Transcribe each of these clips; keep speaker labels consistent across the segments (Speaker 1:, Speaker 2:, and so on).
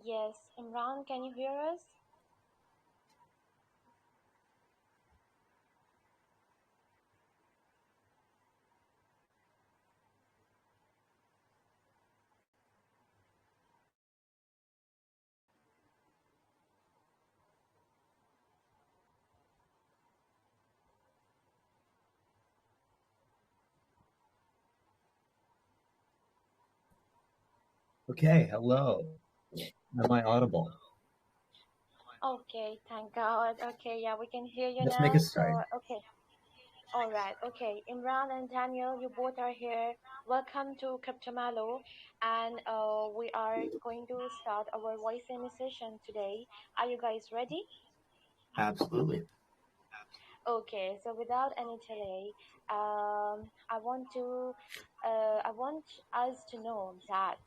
Speaker 1: Yes, Imran, can you hear us?
Speaker 2: Okay, hello. Am I audible?
Speaker 1: Okay, thank God. Okay, yeah, we can hear you
Speaker 2: Let's make
Speaker 1: now.
Speaker 2: a
Speaker 1: So,
Speaker 2: start.
Speaker 1: okay, all right. Okay, Imran and Daniel, you both are here. Welcome to CRYPTOMALLU, and we are going to start our voice in session today. Are you guys ready?
Speaker 2: Absolutely.
Speaker 1: Okay, so without any delay, I want us to know that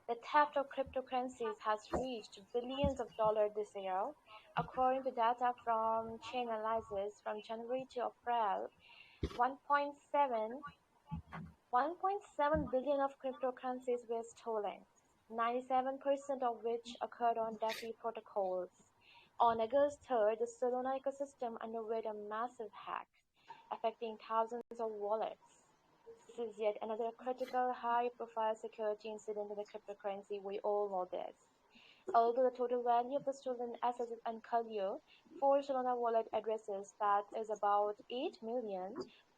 Speaker 1: the theft of cryptocurrencies has reached billions of dollars this year. According to data from chain analysis from January to April, 1.7 1.7 billion of cryptocurrencies were stolen, 97% of which occurred on DeFi protocols. On August 3rd, the Solana ecosystem underwent a massive hack, affecting thousands of wallets. This is yet another critical high-profile security incident in the cryptocurrency. We all know this. Although the total value of the stolen assets is unclear, for Solana wallet addresses, that is about 8 million,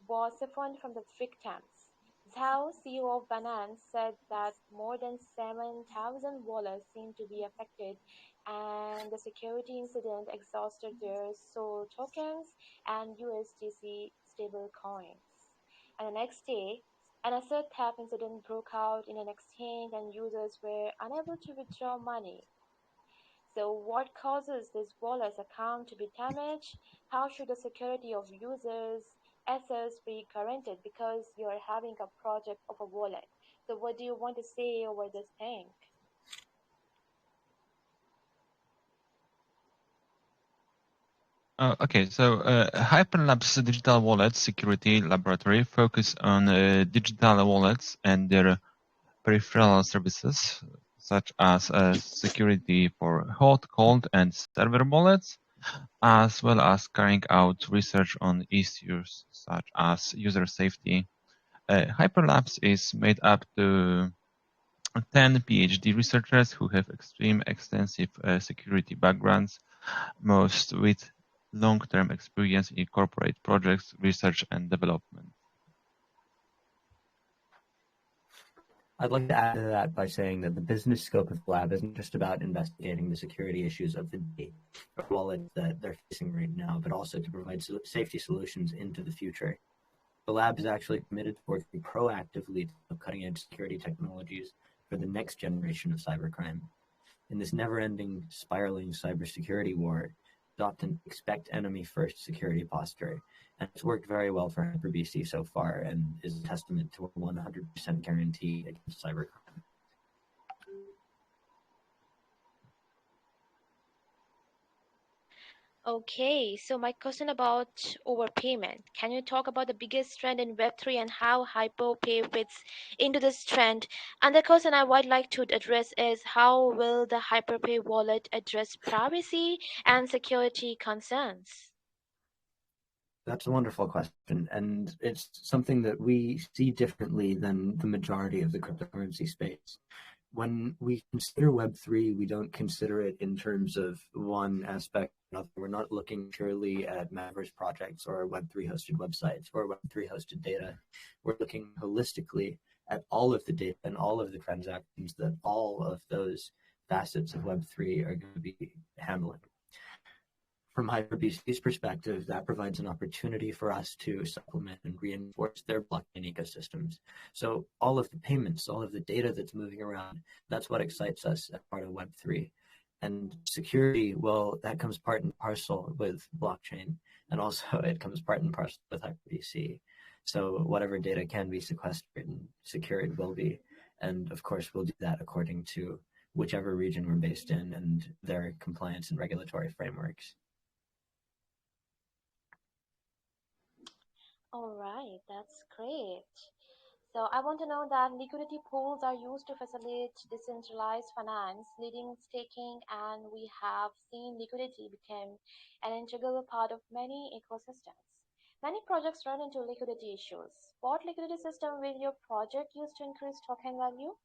Speaker 1: was siphoned from the victims. Zhao, CEO of Binance, said that more than 7,000 wallets seem to be affected, and the security incident exhausted their SOL tokens and USDC stablecoins. And the next day, an asset theft incident broke out in an exchange, and users were unable to withdraw money. So what causes this wallet's account to be damaged? How should the security of users' assets be guaranteed? Because you're having a project of a wallet. So what do you want to say over this thing?
Speaker 3: Okay, so Hyperlapse Digital Wallet Security Laboratory focus on digital wallets and their peripheral services, such as security for hot, cold, and server wallets, as well as carrying out research on issues such as user safety. Hyperlapse is made up to 10 PhD researchers who have extensive security backgrounds, most with long-term experience in corporate projects, research, and development.
Speaker 2: I'd like to add to that by saying that the business scope of the lab isn't just about investigating the security issues of the day or wallets that they're facing right now, but also to provide safety solutions into the future. The lab is actually committed to working proactively to cutting-edge security technologies for the next generation of cybercrime. In this never-ending, spiraling cybersecurity war, adopt an expect enemy first security posture, and it's worked very well for HyperBC so far and is a testament to a 100% guarantee against cybercrime.
Speaker 1: Okay, so my question about overpayment. Can you talk about the biggest trend in Web3 and how HyperPay fits into this trend? And the question I would like to address is how will the HyperPay wallet address privacy and security concerns?
Speaker 2: That's a wonderful question, and it's something that we see differently than the majority of the cryptocurrency space. When we consider Web3, we don't consider it in terms of one aspect or another. We're not looking purely at Metaverse projects or Web3 hosted websites or Web3 hosted data. We're looking holistically at all of the data and all of the transactions that all of those facets of Web3 are going to be handling. From HyperBC's perspective, that provides an opportunity for us to supplement and reinforce their blockchain ecosystems. So all of the payments, all of the data that's moving around, that's what excites us as part of Web3. And security, well, that comes part and parcel with blockchain, and also it comes part and parcel with HyperBC. So whatever data can be sequestered and secured will be. And of course, we'll do that according to whichever region we're based in and their compliance and regulatory frameworks.
Speaker 1: All right, that's great. So I want to know that liquidity pools are used to facilitate decentralized finance, leading staking, and we have seen liquidity become an integral part of many ecosystems. Many projects run into liquidity issues. What liquidity system will your project use to increase token value?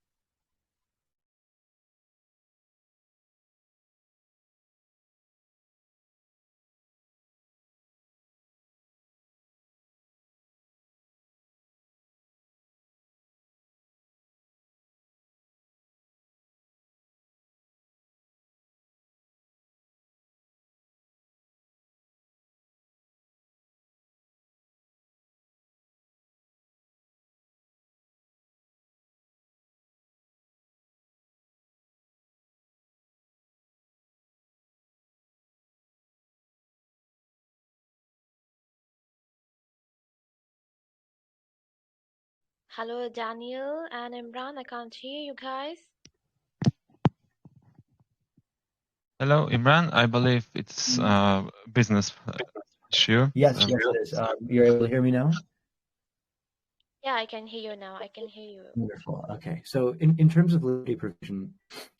Speaker 1: Hello, Daniel and Imran. I can't hear you guys.
Speaker 3: Hello, Imran. I believe it's a business issue.
Speaker 2: Yes, yes, it is. You're able to hear me now?
Speaker 1: Yeah, I can hear you now. I can hear you.
Speaker 2: Wonderful. Okay. So in terms of liquidity provision,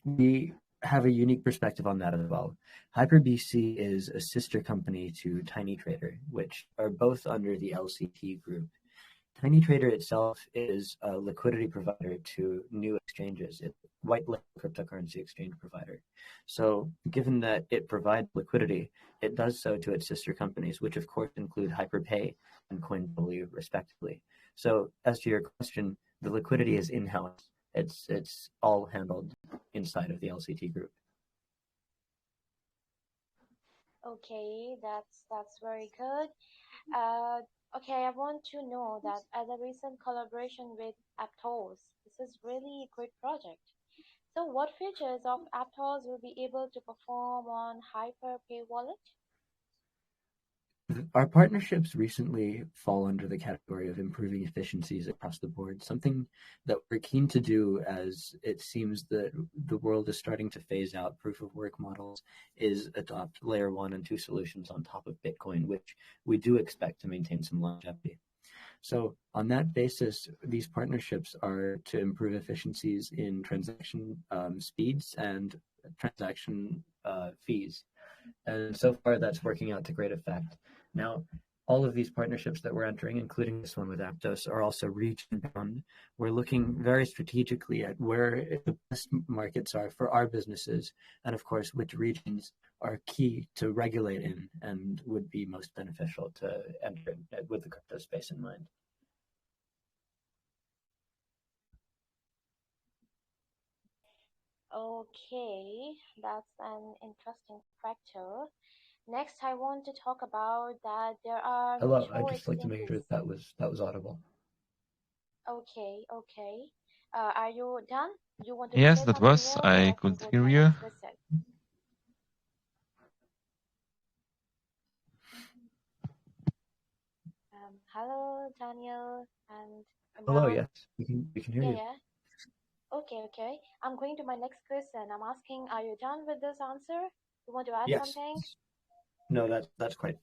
Speaker 2: we have a unique perspective on that as well. HyperBC is a sister company to TinyTrader, which are both under the LCT group. TinyTrader itself is a liquidity provider to new exchanges. It's a white label cryptocurrency exchange provider. So given that it provides liquidity, it does so to its sister companies, which of course include HyperPay and 𝗥𝗲𝐿 respectively. So as to your question, the liquidity is in-house. It's all handled inside of the LCT group.
Speaker 1: Okay, that's very good. Okay, I want to know that as a recent collaboration with 𝗥𝗲𝐿, this is really a great project. So what features of 𝗥𝗲𝐿 will be able to perform on HyperPay wallet?
Speaker 2: Our partnerships recently fall under the category of improving efficiencies across the board, something that we're keen to do as it seems that the world is starting to phase out proof of work models, is adopt layer 1 and 2 solutions on top of Bitcoin, which we do expect to maintain some longevity. So on that basis, these partnerships are to improve efficiencies in transaction speeds and transaction fees. And so far, that's working out to great effect. Now, all of these partnerships that we're entering, including this one with Aptos, are also region-bound. We're looking very strategically at where the best markets are for our businesses, and of course, which regions are key to regulate in and would be most beneficial to enter with the crypto space in mind.
Speaker 1: Okay, that's an interesting factor. Next, I want to talk about that there are
Speaker 2: Hello, I'd
Speaker 1: mature
Speaker 2: just like to make sure
Speaker 1: exchanges.
Speaker 2: that was audible.
Speaker 1: Okay, okay. Are you done? You want to
Speaker 3: Yes,
Speaker 1: say
Speaker 3: that
Speaker 1: something
Speaker 3: was.
Speaker 1: more, or
Speaker 3: I
Speaker 1: I can
Speaker 3: could
Speaker 1: go to
Speaker 3: hear
Speaker 1: my
Speaker 3: you.
Speaker 1: next question? Hello, Daniel and
Speaker 2: Hello,
Speaker 1: Imran.
Speaker 2: yes, we can hear
Speaker 1: Yeah,
Speaker 2: you.
Speaker 1: yeah. Okay, okay. I'm going to my next question. I'm asking, are you done with this answer? You want to add
Speaker 2: Yes.
Speaker 1: something?
Speaker 2: No, that's quite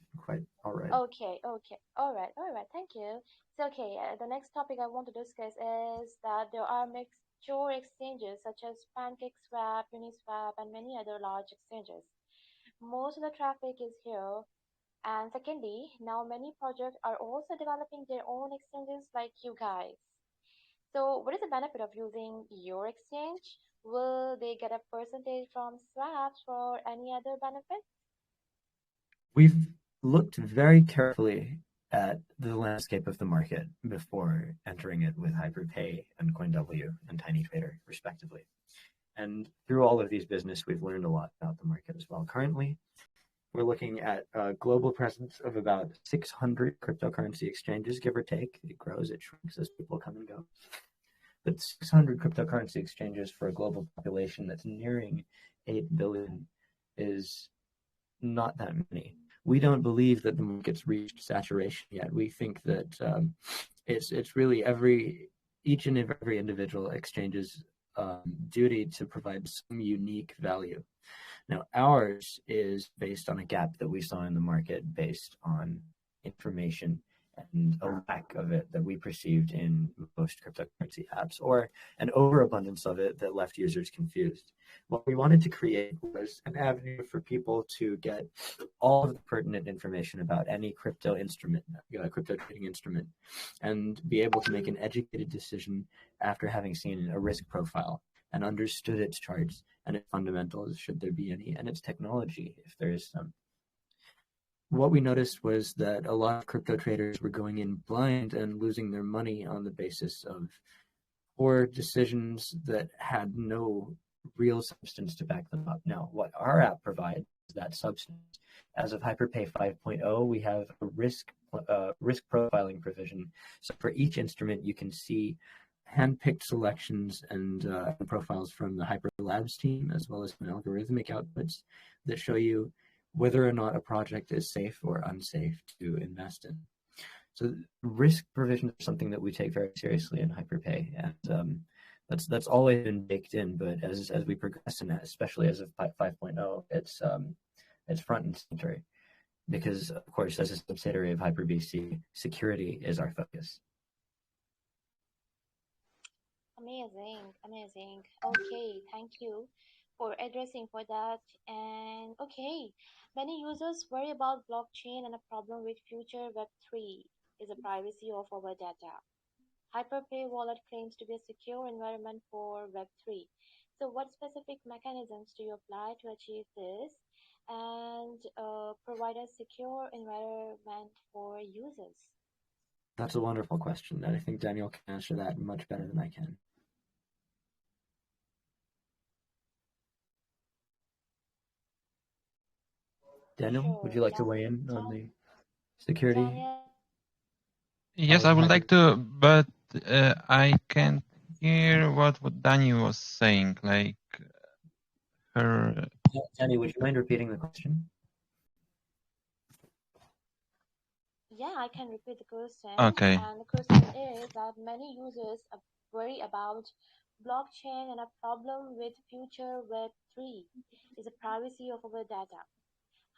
Speaker 2: all right.
Speaker 1: Okay, okay. All right. Thank you. So, okay, the next topic I want to discuss is that there are mature exchanges such as PancakeSwap, Uniswap, and many other large exchanges. Most of the traffic is here. And secondly, now many projects are also developing their own exchanges like you guys. So, what is the benefit of using your exchange? Will they get a percentage from swaps or any other benefit?
Speaker 2: We've looked very carefully at the landscape of the market before entering it with HyperPay and 𝗥𝗲𝐿 and TinyTrader, respectively. And through all of these business, we've learned a lot about the market as well. Currently, we're looking at a global presence of about 600 cryptocurrency exchanges, give or take. It grows, it shrinks as people come and go. But 600 cryptocurrency exchanges for a global population that's nearing 8 billion is not that many. We don't believe that the market's reached saturation yet. We think that it's really each and every individual exchange's duty to provide some unique value. Now, ours is based on a gap that we saw in the market based on information and a lack of it that we perceived in most cryptocurrency apps, or an overabundance of it that left users confused. What we wanted to create was an avenue for people to get all of the pertinent information about any crypto instrument, crypto trading instrument, and be able to make an educated decision after having seen a risk profile and understood its charts and its fundamentals, should there be any, and its technology, if there is some. What we noticed was that a lot of crypto traders were going in blind and losing their money on the basis of poor decisions that had no real substance to back them up. Now, what our app provides is that substance. As of HYPERPAY 5.0, we have a risk profiling provision. So for each instrument, you can see hand-picked selections and profiles from the Hyper Labs team, as well as some algorithmic outputs that show you whether or not a project is safe or unsafe to invest in. So risk provision is something that we take very seriously in HYPERPAY, and that's always been baked in. But as we progress in that, especially as of 5.0, it's front and center, because of course, as a subsidiary of HyperBC, security is our focus.
Speaker 1: Amazing. Okay, thank you for addressing for that. And okay, many users worry about blockchain, and a problem with future Web3 is the privacy of our data. HYPERPAY wallet claims to be a secure environment for Web3. So what specific mechanisms do you apply to achieve this and provide a secure environment for users?
Speaker 2: That's a wonderful question, and I think Daniel can answer that much better than I can. Daniel,
Speaker 1: Sure,
Speaker 2: would you like to weigh in on the security?
Speaker 1: Daniel?
Speaker 3: Yes, I would like to, but I can't hear what Dani was saying. Like her.
Speaker 2: Dani, would you mind repeating the question?
Speaker 1: Yeah, I can repeat the question.
Speaker 3: Okay.
Speaker 1: And the question is that many users worry about blockchain, and a problem with future Web3 is the privacy of our data.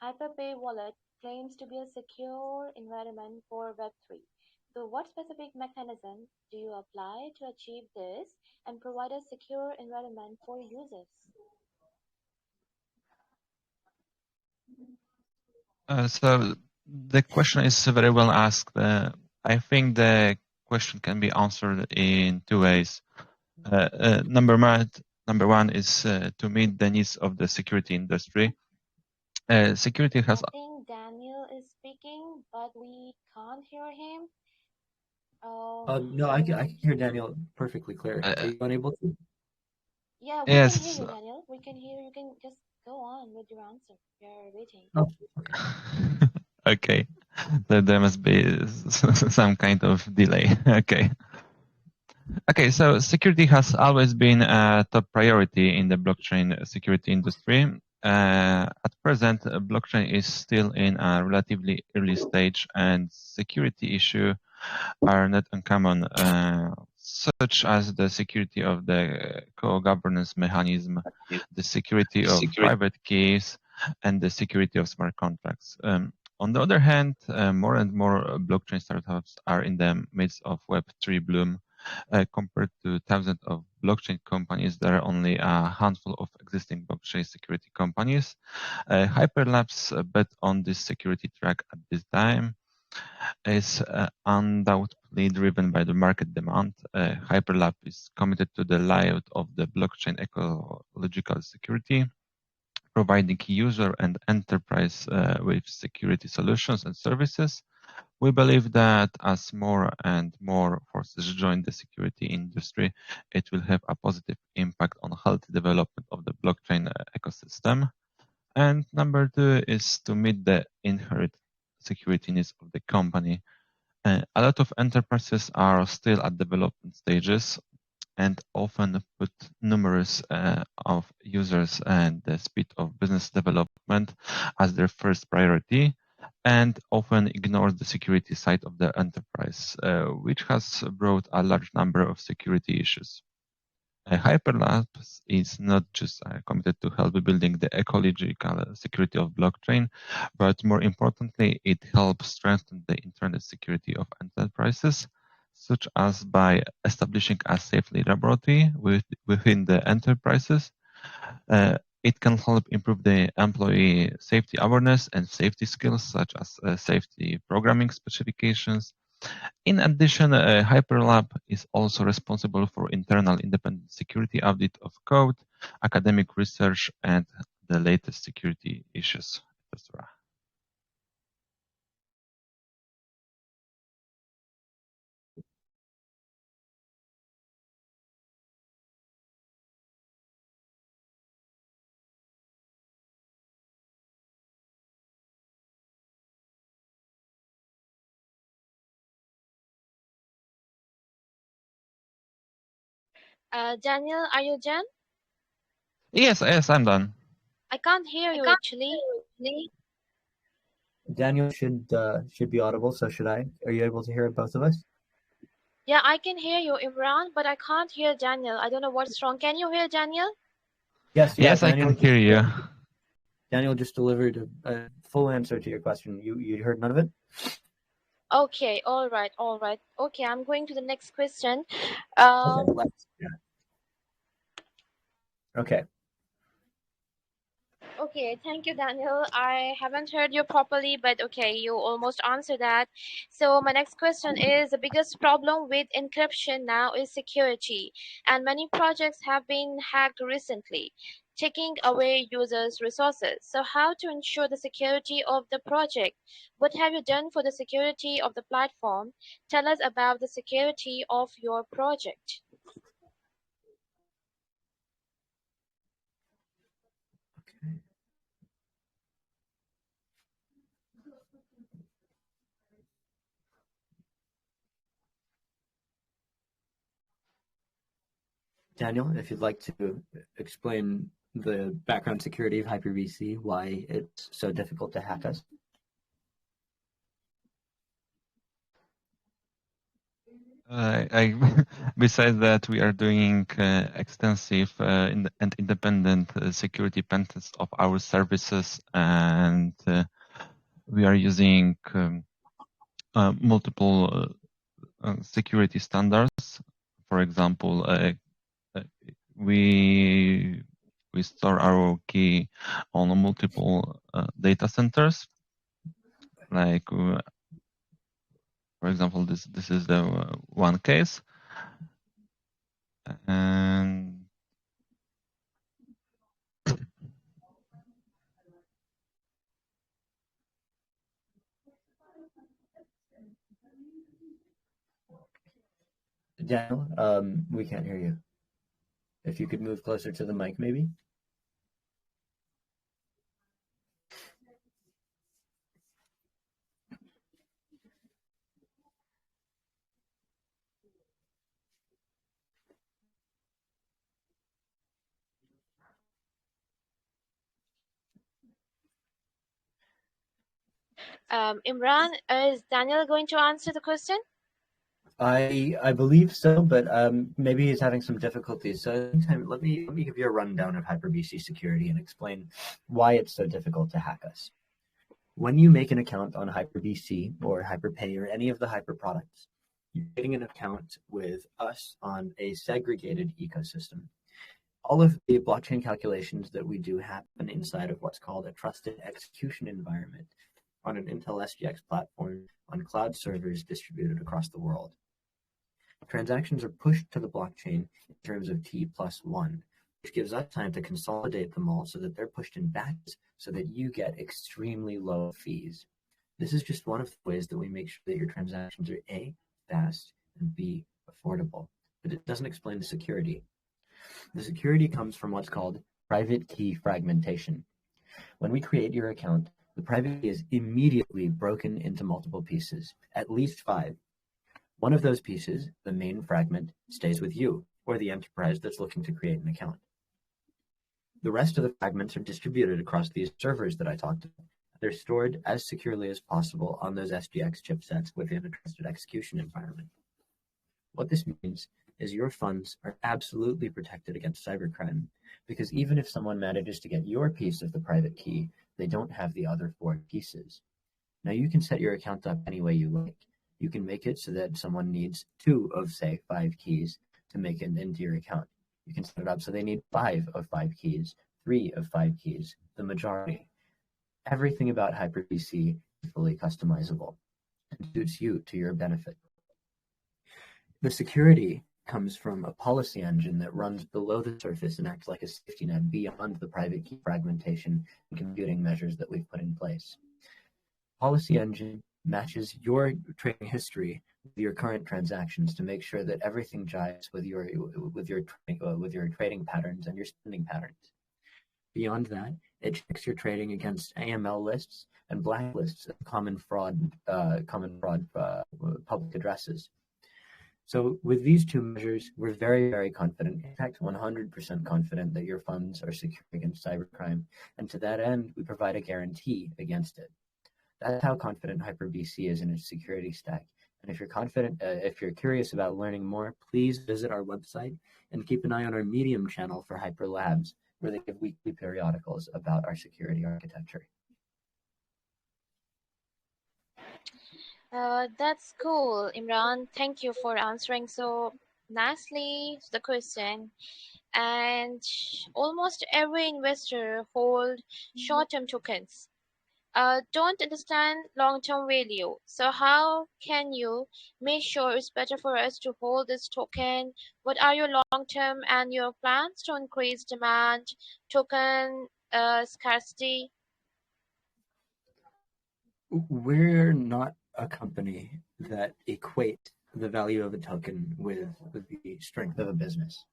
Speaker 1: HYPERPAY wallet claims to be a secure environment for Web3. So what specific mechanism do you apply to achieve this and provide a secure environment for users?
Speaker 3: So the question is very well asked. I think the question can be answered in two ways. Number one is to meet the needs of the security industry. Security has.
Speaker 1: I think Daniel is speaking, but we can't hear him.
Speaker 2: No, I can hear Daniel perfectly clear. Are you unable to?
Speaker 1: Yeah, we can hear you, Daniel. We can hear you. You can just go on with your answer. We're waiting.
Speaker 2: Oh,
Speaker 3: okay. There must be some kind of delay. Okay, so security has always been a top priority in the blockchain security industry. At present, blockchain is still in a relatively early stage, and security issues are not uncommon, such as the security of the co-governance mechanism, the security of private keys, and the security of smart contracts. On the other hand, more and more blockchain startups are in the midst of Web3 bloom. Compared to thousands of blockchain companies, there are only a handful of existing blockchain security companies. Hyperlapse bet on this security track at this time is undoubtedly driven by the market demand. HyperLab is committed to the layout of the blockchain ecological security, providing user and enterprise with security solutions and services. We believe that as more and more forces join the security industry, it will have a positive impact on healthy development of the blockchain ecosystem. And number two is to meet the inherent security needs of the company. A lot of enterprises are still at development stages and often put numerous of users and the speed of business development as their first priority, and often ignore the security side of the enterprise, which has brought a large number of security issues. HyperLabs is not just committed to help building the ecological security of blockchain, but more importantly, it helps strengthen the internet security of enterprises, such as by establishing a safety laboratory within the enterprises. It can help improve the employee safety awareness and safety skills, such as safety programming specifications. In addition, HyperLab is also responsible for internal independent security audit of code, academic research, and the latest security issues, etc.
Speaker 1: Daniel, are you done?
Speaker 3: Yes, I'm done.
Speaker 1: I can't hear you actually.
Speaker 2: Daniel should be audible, so should I. Are you able to hear both of us?
Speaker 1: Yeah, I can hear you, Imran, but I can't hear Daniel. I don't know what's wrong. Can you hear Daniel?
Speaker 2: Yes,
Speaker 3: Yes,
Speaker 2: Daniel
Speaker 3: I can hear you.
Speaker 2: Daniel just delivered a full answer to your question. You heard none of it?
Speaker 1: Okay, all right. Okay, I'm going to the next question.
Speaker 2: Okay.
Speaker 1: Okay, thank you, Daniel. I haven't heard you properly, but okay, you almost answered that. So my next question is, the biggest problem with encryption now is security, and many projects have been hacked recently, taking away users' resources. So how to ensure the security of the project? What have you done for the security of the platform? Tell us about the security of your project.
Speaker 2: Daniel, if you'd like to explain the background security of HyperVC, why it's so difficult to hack us.
Speaker 3: Besides that, we are doing extensive and independent security pen tests of our services, and we are using multiple security standards. For example, we store our key on multiple data centers. Like, for example, this is the one case, and
Speaker 2: Daniel, we can't hear you. If you could move closer to the mic, maybe.
Speaker 1: Imran, is Daniel going to answer the question?
Speaker 2: I believe so, but maybe he's having some difficulties. So let me give you a rundown of HyperVC security and explain why it's so difficult to hack us. When you make an account on HyperVC or HyperPay or any of the Hyper products, you're getting an account with us on a segregated ecosystem. All of the blockchain calculations that we do happen inside of what's called a trusted execution environment on an Intel SGX platform on cloud servers distributed across the world. Transactions are pushed to the blockchain in terms of T+1, which gives us time to consolidate them all so that they're pushed in batches so that you get extremely low fees. This is just one of the ways that we make sure that your transactions are A, fast, and B, affordable. But it doesn't explain the security. The security comes from what's called private key fragmentation. When we create your account, the private key is immediately broken into multiple pieces, at least 5. One of those pieces, the main fragment, stays with you, or the enterprise that's looking to create an account. The rest of the fragments are distributed across these servers that I talked about. They're stored as securely as possible on those SGX chipsets within a trusted execution environment. What this means is your funds are absolutely protected against cybercrime, because even if someone manages to get your piece of the private key, they don't have the other 4 pieces. Now you can set your account up any way you like. You can make it so that someone needs 2 of, say, 5 keys to make it into your account. You can set it up so they need 5 of 5 keys, 3 of 5 keys, the majority. Everything about HyperPC is fully customizable and suits you to your benefit. The security comes from a policy engine that runs below the surface and acts like a safety net beyond the private key fragmentation and computing measures that we've put in place. Policy engine matches your trading history with your current transactions to make sure that everything jives with your trading patterns and your spending patterns. Beyond that, it checks your trading against AML lists and blacklists of common fraud public addresses. So with these 2 measures, we're very, very confident, in fact 100% confident, that your funds are secure against cybercrime, and to that end, we provide a guarantee against it. That's how confident HyperBC is in its security stack. And if you're curious about learning more, please visit our website and keep an eye on our Medium channel for Hyper Labs, where they give weekly periodicals about our security architecture.
Speaker 1: That's cool, Imran. Thank you for answering so nicely the question. And almost every investor hold short-term tokens. Don't understand long-term value. So how can you make sure it's better for us to hold this token? What are your long-term and your plans to increase demand, token scarcity?
Speaker 2: We're not a company that equates the value of a token with the strength of a business.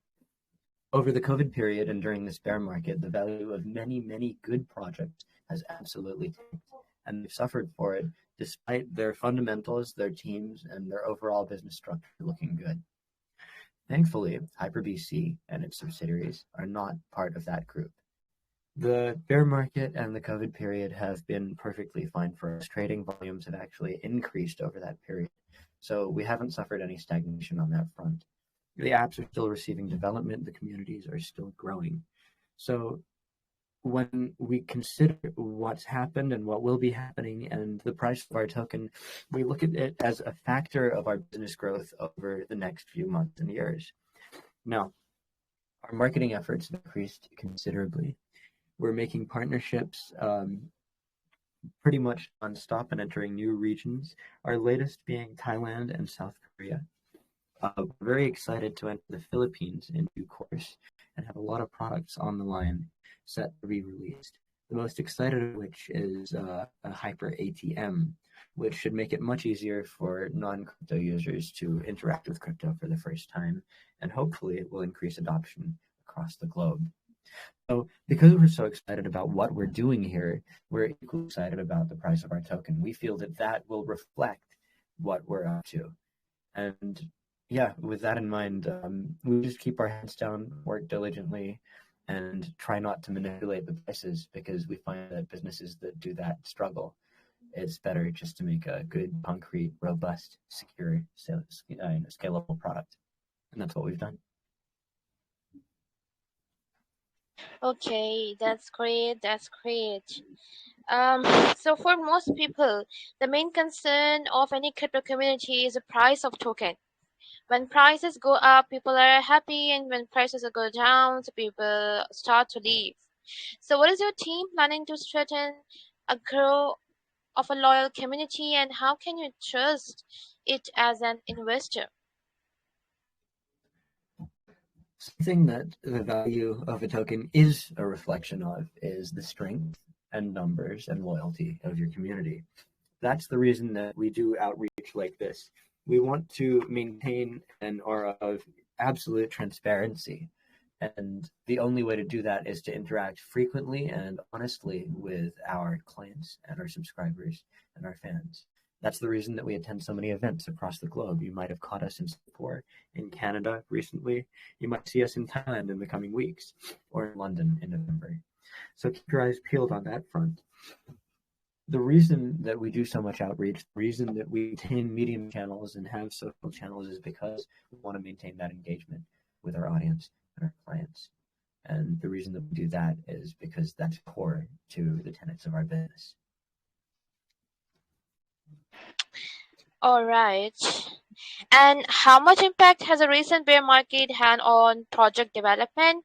Speaker 2: Over the COVID period and during this bear market, the value of many, many good projects has absolutely tanked, and they've suffered for it despite their fundamentals, their teams, and their overall business structure looking good. Thankfully, HyperBC and its subsidiaries are not part of that group. The bear market and the COVID period have been perfectly fine for us. Trading volumes have actually increased over that period, so we haven't suffered any stagnation on that front. The apps are still receiving development, the communities are still growing. So when we consider what's happened and what will be happening and the price of our token, we look at it as a factor of our business growth over the next few months and years. Now, our marketing efforts have increased considerably. We're making partnerships pretty much nonstop and entering new regions, our latest being Thailand and South Korea. We're very excited to enter the Philippines in due course and have a lot of products on the line set to be released. The most excited of which is a Hyper ATM, which should make it much easier for non-crypto users to interact with crypto for the first time, and hopefully it will increase adoption across the globe. So because we're so excited about what we're doing here, we're equally excited about the price of our token. We feel that that will reflect what we're up to. And yeah, with that in mind, we just keep our heads down, work diligently, and try not to manipulate the prices, because we find that businesses that do that struggle. It's better just to make a good, concrete, robust, secure, scalable product. And that's what we've done.
Speaker 1: Okay, that's great. That's great. So for most people, the main concern of any crypto community is the price of token. When prices go up, people are happy, and when prices go down, so people start to leave. So what is your team planning to strengthen a grow of a loyal community, and how can you trust it as an investor?
Speaker 2: Something that the value of a token is a reflection of is the strength and numbers and loyalty of your community. That's the reason that we do outreach like this. We want to maintain an aura of absolute transparency. And the only way to do that is to interact frequently and honestly with our clients and our subscribers and our fans. That's the reason that we attend so many events across the globe. You might have caught us in Singapore, in Canada recently. You might see us in Thailand in the coming weeks, or in London in November. So keep your eyes peeled on that front. The reason that we do so much outreach, the reason that we maintain Medium channels and have social channels is because we want to maintain that engagement with our audience and our clients. And the reason that we do that is because that's core to the tenets of our business.
Speaker 1: All right. And how much impact has a recent bear market had on project development?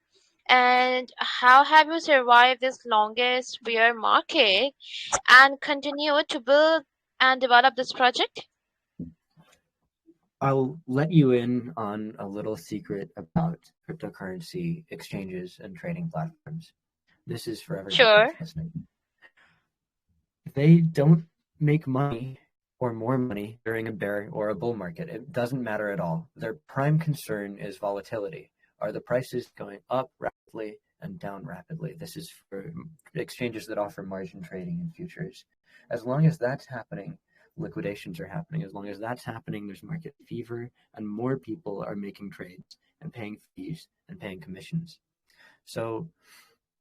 Speaker 1: And how have you survived this longest bear market and continue to build and develop this project?
Speaker 2: I'll let you in on a little secret about cryptocurrency exchanges and trading platforms. This is for everybody
Speaker 1: Sure.
Speaker 2: that's listening. They don't make money or more money during a bear or a bull market. It doesn't matter at all. Their prime concern is volatility. Are the prices going up rapidly and down rapidly? This is for exchanges that offer margin trading in futures. As long as that's happening, liquidations are happening. As long as that's happening, there's market fever and more people are making trades and paying fees and paying commissions. So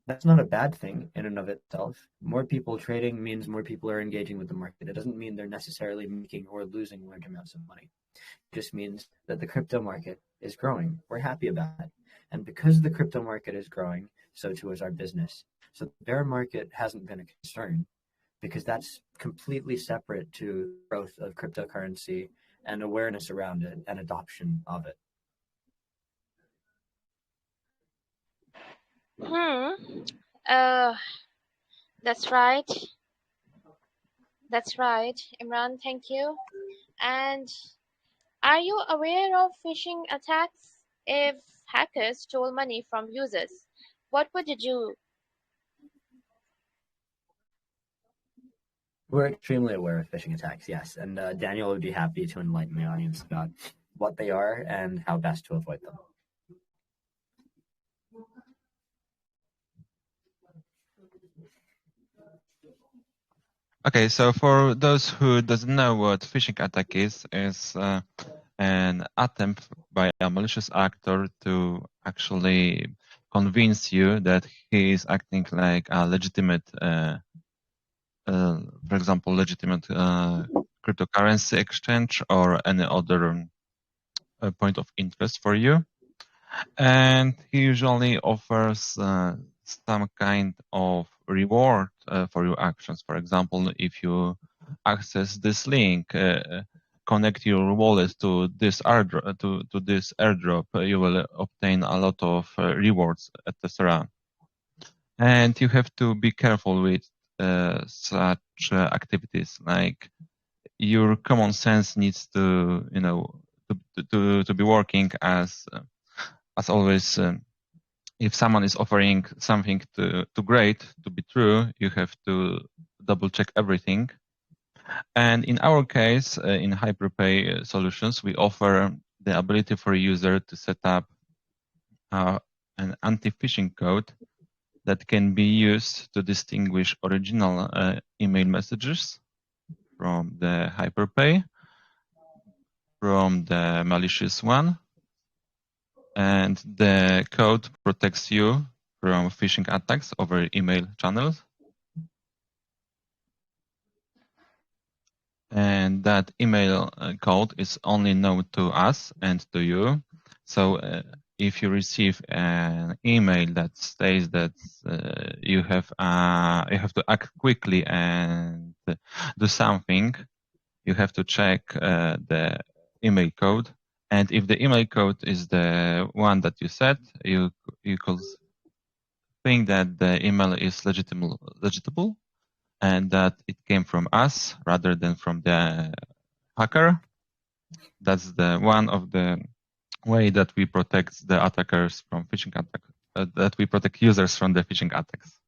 Speaker 2: that's not a bad thing in and of itself. More people trading means more people are engaging with the market. It doesn't mean they're necessarily making or losing large amounts of money. It just means that the crypto market is growing. We're happy about that. And because the crypto market is growing, so too is our business. So the bear market hasn't been a concern because that's completely separate to growth of cryptocurrency and awareness around it and adoption of it.
Speaker 1: That's right. That's right, Imran. Thank you. And are you aware of phishing attacks? If hackers stole money from users, what would you do?
Speaker 2: We're extremely aware of phishing attacks, yes. And Daniel would be happy to enlighten the audience about what they are and how best to avoid them.
Speaker 3: Okay, so for those who doesn't know what phishing attack is an attempt by a malicious actor to actually convince you that he is acting like a legitimate for example, legitimate cryptocurrency exchange or any other point of interest for you. And he usually offers some kind of reward for your actions. For example, if you access this link, connect your wallet to this airdrop, you will obtain a lot of rewards, etc. And you have to be careful with such activities. Like your common sense needs to, to be working as always. If someone is offering something too great to be true, you have to double check everything. And in our case, in HYPERPAY solutions, we offer the ability for a user to set up an anti-phishing code that can be used to distinguish original email messages from the HYPERPAY, from the malicious one, and the code protects you from phishing attacks over email channels. And that email code is only known to us and to you. So if you receive an email that says that you have to act quickly and do something, you have to check the email code. And if the email code is the one that you set, you could think that the email is legitimate, and that it came from us rather than from the hacker. That's the one of the way that we protect the attackers from phishing attacks, that we protect users from the phishing attacks.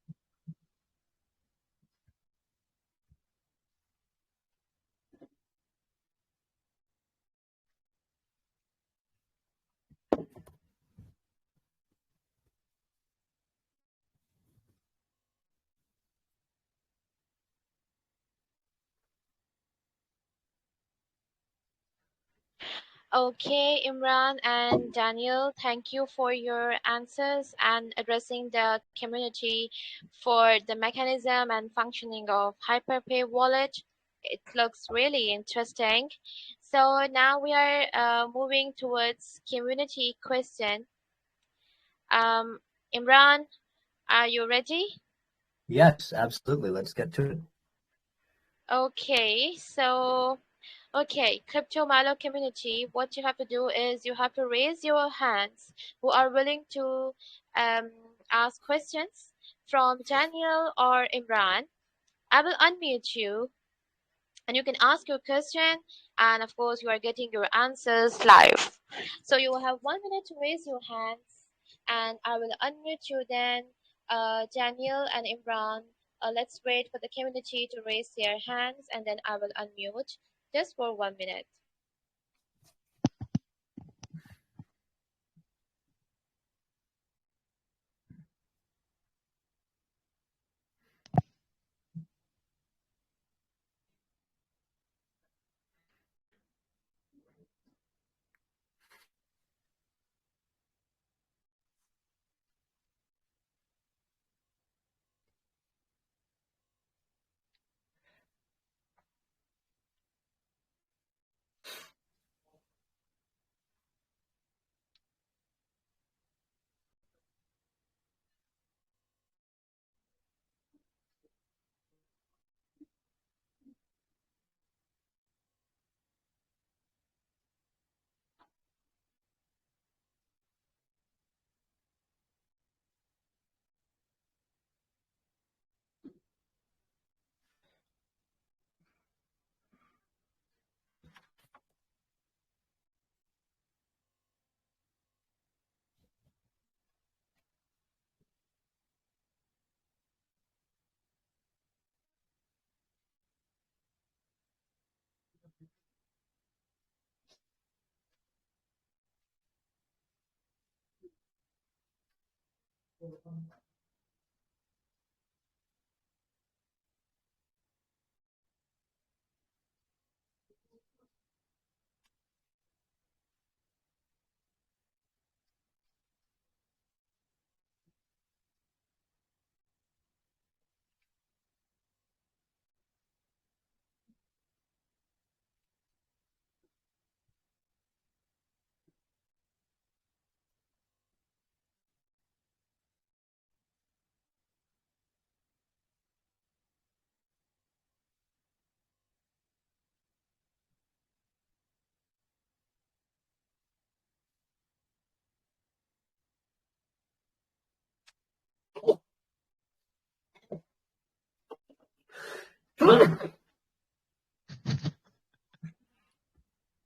Speaker 1: Okay, Imran and Daniel, thank you for your answers and addressing the community for the mechanism and functioning of HyperPay wallet. It looks really interesting. So now we are moving towards community question. Imran, are you ready?
Speaker 2: Yes, absolutely. Let's get to it.
Speaker 1: Okay, so CRYPTOMALLU community, what you have to do is you have to raise your hands who are willing to ask questions from Daniel or Imran. I will unmute you and you can ask your question, and of course you are getting your answers live. So you will have 1 minute to raise your hands and I will unmute you then. Daniel and Imran, let's wait for the community to raise their hands and then I will unmute just for 1 minute.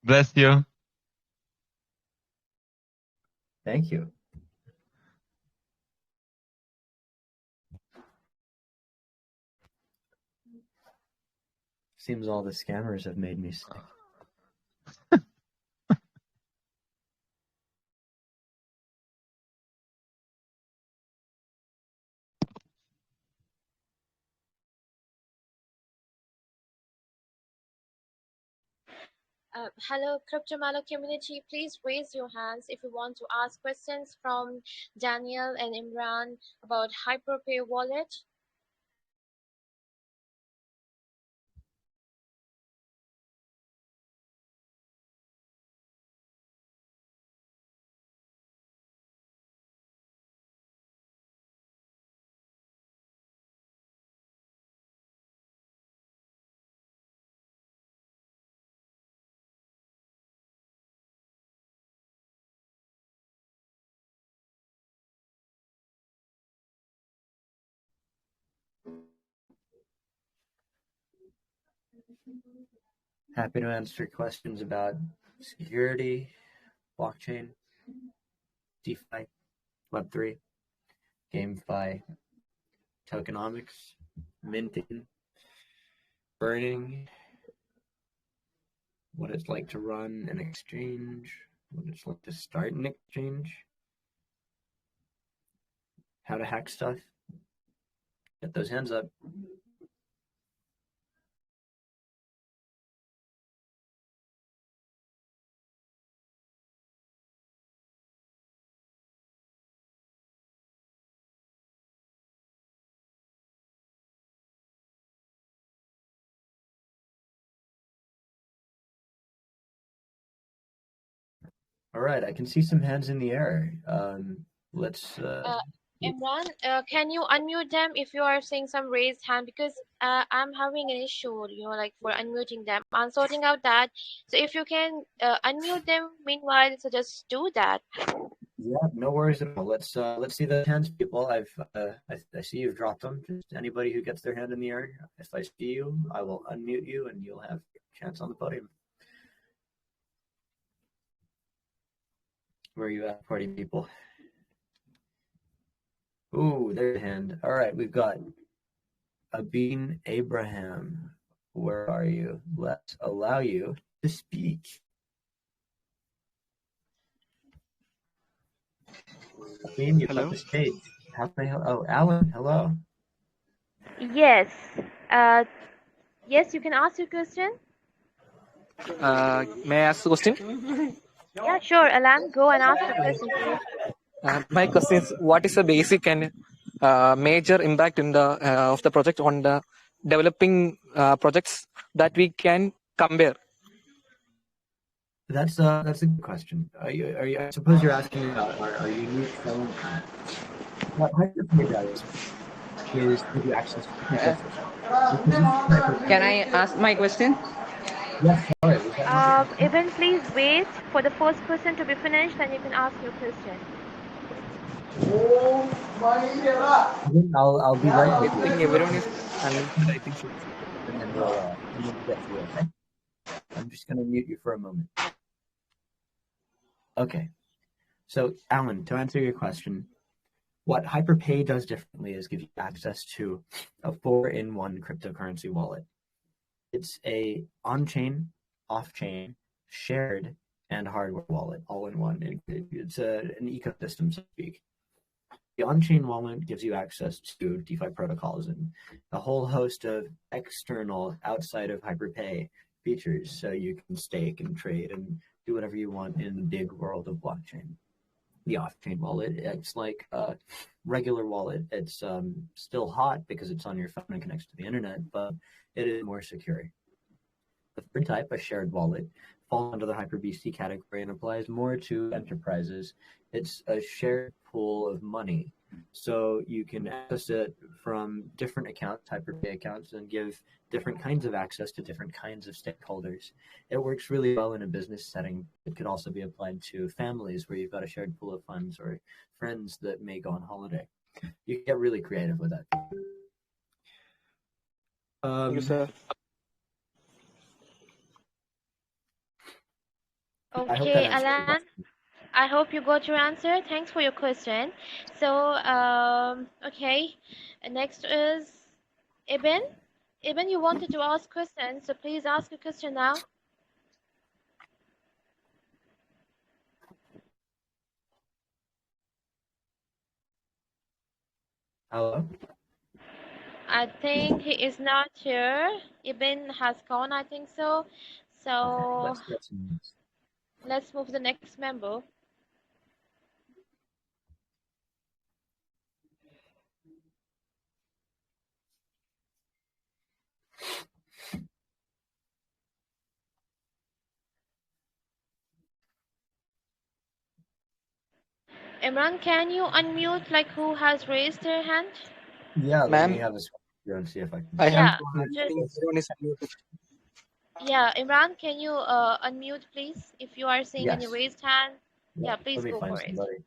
Speaker 3: Bless you.
Speaker 2: Thank you. Seems all the scammers have made me sick.
Speaker 1: Hello, CRYPTOMALLU community. Please raise your hands if you want to ask questions from Daniel and Imran about HyperPay wallet.
Speaker 2: Happy to answer questions about security, blockchain, DeFi, Web3, GameFi, tokenomics, minting, burning, what it's like to run an exchange, what it's like to start an exchange, how to hack stuff. Get those hands up. All right, I can see some hands in the air. Let's.
Speaker 1: Imran, can you unmute them if you are seeing some raised hand? Because I'm having an issue, like for unmuting them. I'm sorting out that. So if you can unmute them meanwhile, so just do that.
Speaker 2: Yeah, no worries at all. Let's see the hands, people. I see you've dropped them. Just anybody who gets their hand in the air, if I see you, I will unmute you, and you'll have a chance on the podium. Where are you at, party people? Ooh, there's a hand. All right, we've got Abin Abraham. Where are you? Let's allow you to speak. Abin, you've got the stage. How can I help? Oh, Alan, hello.
Speaker 1: Yes. Yes, you can ask your question.
Speaker 4: May I ask the question?
Speaker 1: Yeah, sure, Alan. Go and ask the question, please.
Speaker 4: My question is, what is the basic and major impact in the of the project on the developing projects that we can compare?
Speaker 2: That's a good question. Are you? I suppose you're asking about our unique selling point. What HyperPay does is give you access to
Speaker 5: Can I ask my question?
Speaker 2: Yes, sorry.
Speaker 1: Even please wait for the first question to be finished, then you can ask your question.
Speaker 2: I'll be right with
Speaker 4: I
Speaker 2: you.
Speaker 4: think everyone is unmuted. I think so.
Speaker 2: And then we'll get to you, okay? I'm just going to mute you for a moment. Okay. So, Alan, to answer your question, what HyperPay does differently is give you access to a 4-in-1 cryptocurrency wallet. It's a on-chain, off-chain, shared, and hardware wallet all in one. It's an ecosystem, so to speak. The on-chain wallet gives you access to DeFi protocols and a whole host of external, outside of HyperPay features, so you can stake and trade and do whatever you want in the big world of blockchain. The off-chain wallet acts like a regular wallet. It's still hot because it's on your phone and connects to the internet, but it is more secure. The third type, a shared wallet, falls under the HyperBC category and applies more to enterprises. It's a shared pool of money, so you can access it from different accounts, HyperPay accounts, and give different kinds of access to different kinds of stakeholders. It works really well in a business setting. It could also be applied to families where you've got a shared pool of funds or friends that may go on holiday. You can get really creative with that.
Speaker 4: Thank you, sir.
Speaker 1: Okay, Alan, I hope you got your answer. Thanks for your question. So, okay, next is Ibn. Ibn, you wanted to ask questions, so please ask a question now.
Speaker 2: Hello?
Speaker 1: I think he is not here. Ibn has gone, I think so. So,
Speaker 2: Okay,
Speaker 1: let's move to the next member. Imran, can you unmute like who has raised their hand?
Speaker 2: Yeah, let me
Speaker 4: Ma'am,
Speaker 2: have a screen and see if I can.
Speaker 4: I have
Speaker 1: everyone is unmuted. Yeah, Imran, can you unmute please? If you are seeing any raised hand, yeah, please
Speaker 2: let me
Speaker 1: go
Speaker 2: find
Speaker 1: for
Speaker 2: somebody.
Speaker 1: it.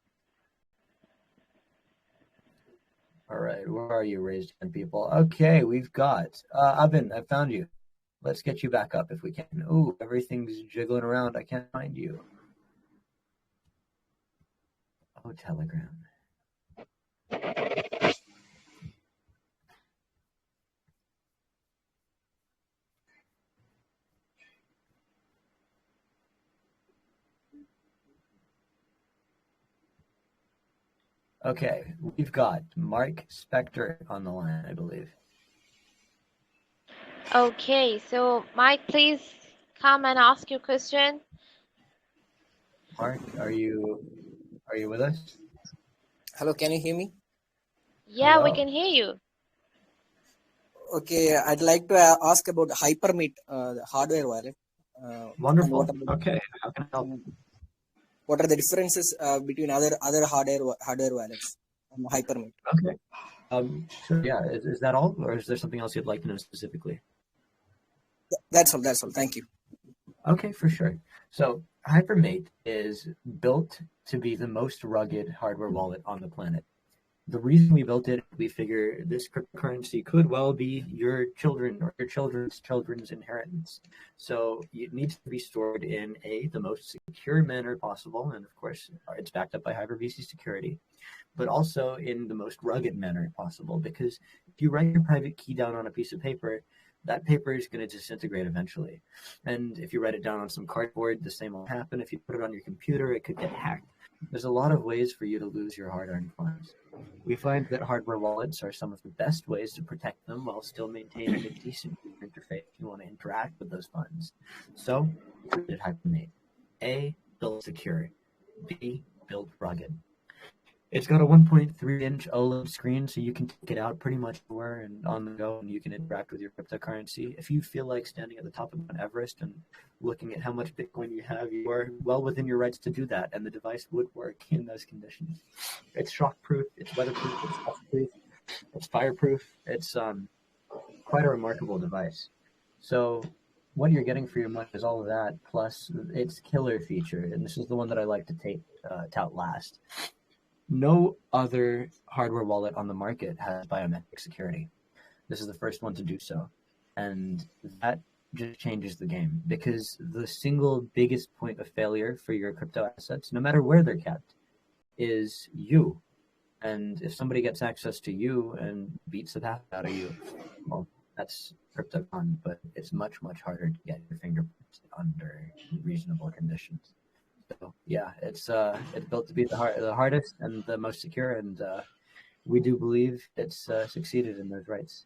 Speaker 2: All right, where are you, raised hand people? Okay, we've got Abin. I found you. Let's get you back up if we can. Ooh, everything's jiggling around. I can't find you. Oh, Telegram. Okay, we've got Mark Spector on the line, I believe.
Speaker 1: Okay, so Mike, please come and ask your question.
Speaker 2: Mark, are you with us?
Speaker 6: Hello, can you hear me?
Speaker 1: Yeah,
Speaker 2: Hello.
Speaker 1: we can hear you.
Speaker 6: Okay, I'd like to ask about HyperMeet, the hardware wallet.
Speaker 2: Wonderful. Okay, how can I help?
Speaker 6: what are the differences between other hardware wallets and HYPERMATE?
Speaker 2: Okay. Sure. Yeah. Is that all, or is there something else you'd like to know specifically?
Speaker 6: That's all. Thank you.
Speaker 2: Okay, for sure. So HyperMate is built to be the most rugged hardware wallet on the planet. The reason we built it, we figure this cryptocurrency could well be your children or your children's inheritance. So it needs to be stored in the most secure manner possible, and of course it's backed up by HyperVC security, but also in the most rugged manner possible, because if you write your private key down on a piece of paper, that paper is going to disintegrate eventually. And if you write it down on some cardboard, the same will happen. If you put it on your computer, it could get hacked. There's a lot of ways for you to lose your hard-earned funds. We find that hardware wallets are some of the best ways to protect them while still maintaining a decent interface if you want to interact with those funds. So, did HyperMate. A, built secure. B, built rugged. It's got a 1.3-inch OLED screen, so you can take it out pretty much anywhere and on the go, and you can interact with your cryptocurrency. If you feel like standing at the top of Mount Everest and looking at how much Bitcoin you have, you are well within your rights to do that, and the device would work in those conditions. It's shockproof, it's weatherproof, it's dustproof, it's fireproof. It's quite a remarkable device. So what you're getting for your money is all of that, plus its killer feature, and this is the one that I like to tout last. No other hardware wallet on the market has biometric security. This is the first one to do so. And that just changes the game, because the single biggest point of failure for your crypto assets, no matter where they're kept, is you. And if somebody gets access to you and beats the path out of you, well, that's crypto gone, but it's much, much harder to get your fingerprints under reasonable conditions. So yeah, it's built to be the hardest and the most secure, and we do believe it's succeeded in those rights.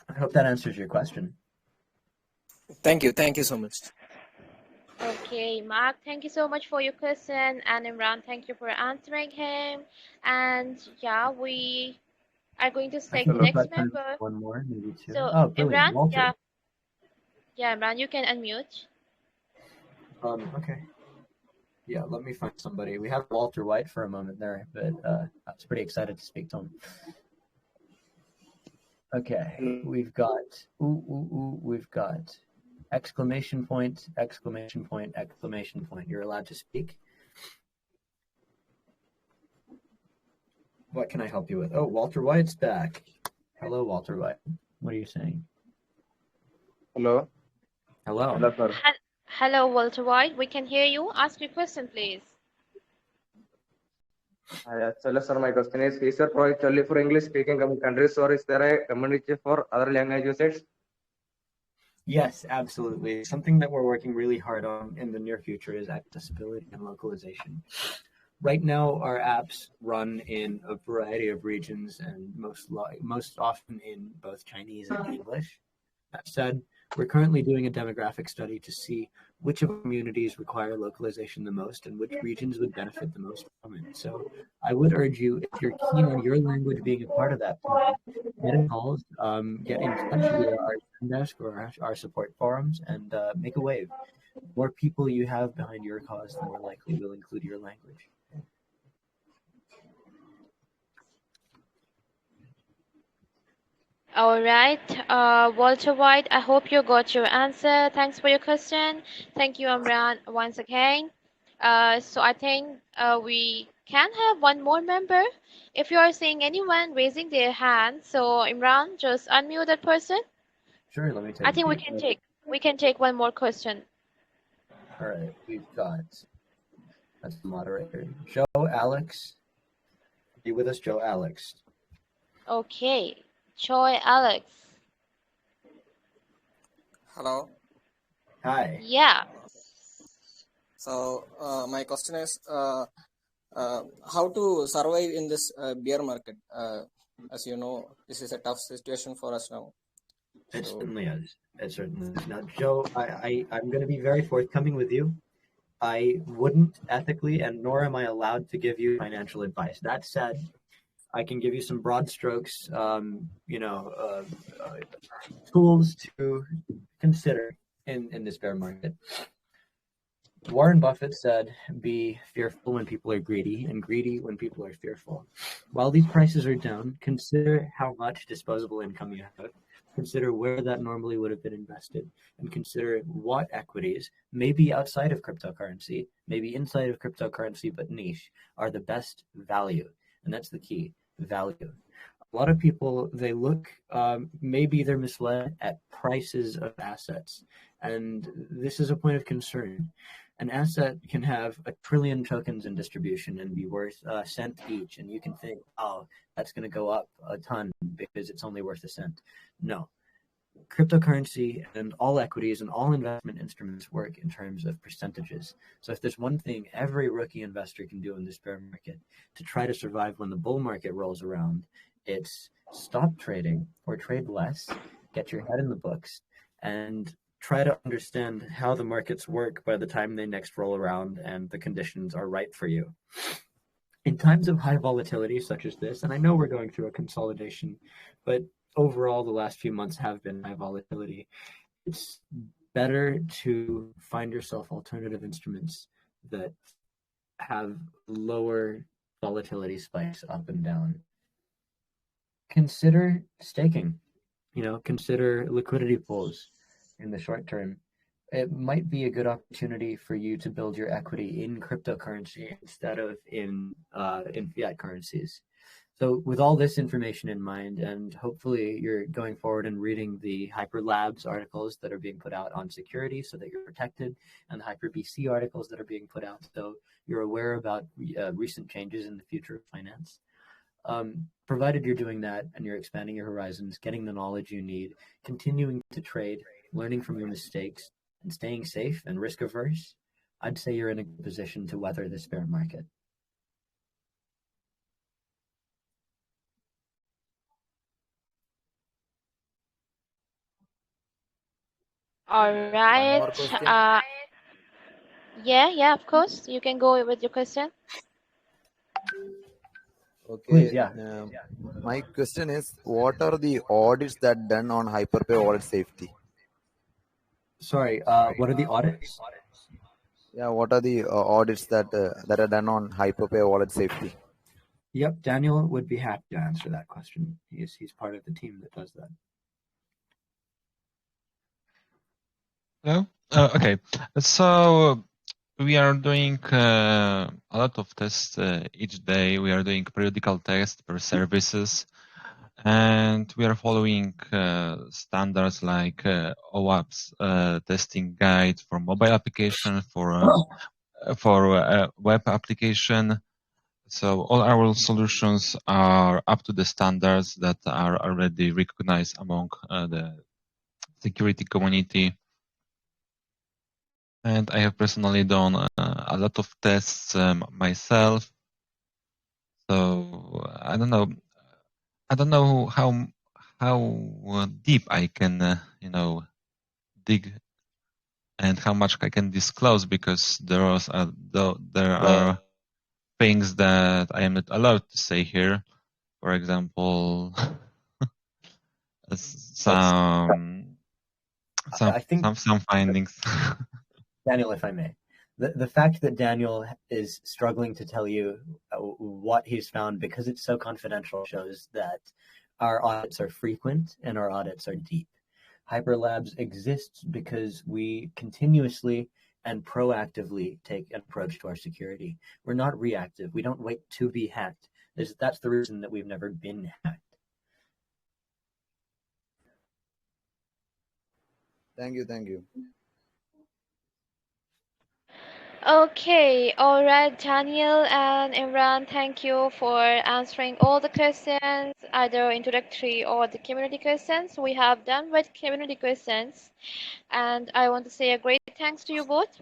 Speaker 2: I hope that answers your question.
Speaker 6: Thank you so much.
Speaker 1: Okay, Mark, thank you so much for your question, and Imran, thank you for answering him. And yeah, we are going to take the next member.
Speaker 2: One more, maybe two.
Speaker 1: So,
Speaker 2: oh, brilliant.
Speaker 1: Imran,
Speaker 2: Walter.
Speaker 1: Yeah, Imran, you can unmute.
Speaker 2: Okay. Yeah, let me find somebody. We have Walter White for a moment there, but I was pretty excited to speak to him. Okay, we've got we've got exclamation point, exclamation point, exclamation point. You're allowed to speak. What can I help you with? Oh, Walter White's back. Hello, Walter White. What are you saying?
Speaker 7: Hello.
Speaker 2: Hello.
Speaker 7: Hello, sir.
Speaker 1: Hello, Walter White. We can hear you. Ask your question, please.
Speaker 7: Hello, sir. My question is there project only for English-speaking countries, or is there a community for other language users?
Speaker 2: Yes, absolutely. Something that we're working really hard on in the near future is accessibility and localization. Right now, our apps run in a variety of regions, and most often in both Chinese and English. That said, we're currently doing a demographic study to see which of our communities require localization the most and which regions would benefit the most from it. So I would urge you, if you're keen on your language being a part of that plan, get involved, get in touch via our desk or our support forums, and make a wave. The more people you have behind your cause, the more likely we'll include your language.
Speaker 1: All right, Walter White, I hope you got your answer. Thanks for your question. Thank you, Imran, once again. So I think we can have one more member. If you are seeing anyone raising their hand, so Imran, just unmute that person.
Speaker 2: Sure, let me take
Speaker 1: I think we can take one more question.
Speaker 2: All right, we've got, that's the moderator, Joe Alex. Are you with us, Joe Alex?
Speaker 1: Okay. Choi Alex.
Speaker 6: Hello.
Speaker 2: Hi.
Speaker 1: Yeah.
Speaker 6: So my question is how to survive in this bear market. As you know, this is a tough situation for us now.
Speaker 2: It certainly is. It certainly is. Now, Joe, I'm going to be very forthcoming with you. I wouldn't ethically, and nor am I allowed to give you financial advice. That said, I can give you some broad strokes, tools to consider in this bear market. Warren Buffett said, be fearful when people are greedy and greedy when people are fearful. While these prices are down, consider how much disposable income you have. Consider where that normally would have been invested, and consider what equities, maybe outside of cryptocurrency, maybe inside of cryptocurrency, but niche, are the best value. And that's the key, value. A lot of people, they look, maybe they're misled at prices of assets. And this is a point of concern. An asset can have 1 trillion tokens in distribution and be worth a cent each. And you can think, oh, that's going to go up a ton because it's only worth a cent. No. Cryptocurrency and all equities and all investment instruments work in terms of percentages. So if there's one thing every rookie investor can do in this bear market to try to survive when the bull market rolls around, it's stop trading or trade less, get your head in the books, and try to understand how the markets work by the time they next roll around and the conditions are right for you. In times of high volatility such as this, and I know we're going through a consolidation, but overall the last few months have been high volatility, it's better to find yourself alternative instruments that have lower volatility spikes up and down. Consider staking, consider liquidity pools. In the short term, it might be a good opportunity for you to build your equity in cryptocurrency instead of in fiat currencies. So with all this information in mind, and hopefully you're going forward and reading the Hyper Labs articles that are being put out on security so that you're protected, and the HyperBC articles that are being put out so you're aware about recent changes in the future of finance. Provided you're doing that and you're expanding your horizons, getting the knowledge you need, continuing to trade, learning from your mistakes, and staying safe and risk averse, I'd say you're in a good position to weather this bear market.
Speaker 1: All
Speaker 8: One
Speaker 1: right.
Speaker 8: more question.
Speaker 1: Yeah, of course. You can go with your question.
Speaker 2: Please,
Speaker 8: Okay.
Speaker 2: yeah.
Speaker 8: My question is, what are the audits that done on HyperPay wallet safety?
Speaker 2: Sorry, what are the audits?
Speaker 8: Yeah, what are the audits that are done on HyperPay wallet safety?
Speaker 2: Yep, Daniel would be happy to answer that question. He's part of the team that does that.
Speaker 3: Hello? Okay, so we are doing a lot of tests each day. We are doing periodical tests per services, and we are following standards like OAuth's testing guide for mobile application, for web application. So all our solutions are up to the standards that are already recognized among the security community. And I have personally done a lot of tests myself. So I don't know how deep I can dig and how much I can disclose, because there are things that I am not allowed to say here. For example, some findings.
Speaker 2: Daniel, if I may, the fact that Daniel is struggling to tell you what he's found because it's so confidential shows that our audits are frequent and our audits are deep. HyperLabs exists because we continuously and proactively take an approach to our security. We're not reactive. We don't wait to be hacked. That's the reason that we've never been hacked.
Speaker 8: Thank you.
Speaker 1: Okay, all right, Daniel and Imran, thank you for answering all the questions, either introductory or the community questions. We have done with community questions, and I want to say a great thanks to you both.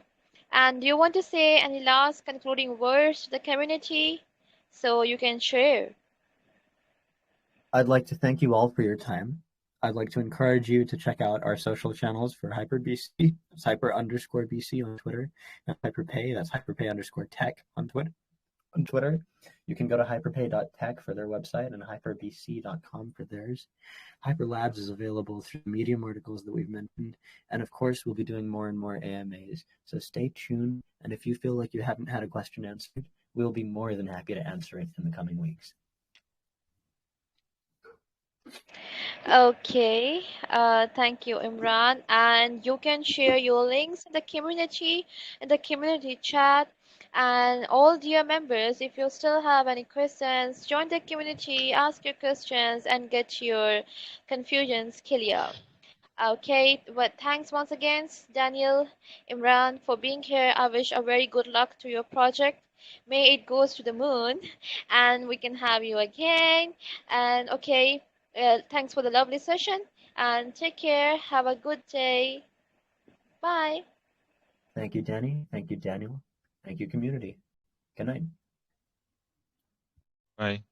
Speaker 1: And do you want to say any last concluding words to the community? So you can share.
Speaker 2: I'd like to thank you all for your time. I'd like to encourage you to check out our social channels for HyperBC. It's Hyper_BC on Twitter, and HyperPay. That's HyperPay_Tech on Twitter. on Twitter. You can go to hyperpay.tech for their website and hyperbc.com for theirs. HyperLabs is available through Medium articles that we've mentioned. And of course, we'll be doing more and more AMAs. So stay tuned. And if you feel like you haven't had a question answered, we'll be more than happy to answer it in the coming weeks.
Speaker 1: Okay, thank you, Imran. And you can share your links in the community chat. And all dear members, if you still have any questions, join the community, ask your questions, and get your confusions clear. Okay, but thanks once again, Daniel, Imran, for being here. I wish a very good luck to your project. May it goes to the moon, and we can have you again. And okay, thanks for the lovely session, and take care. Have a good day. Bye.
Speaker 2: Thank you, Danny. Thank you, Daniel. Thank you, community. Good night.
Speaker 3: Bye.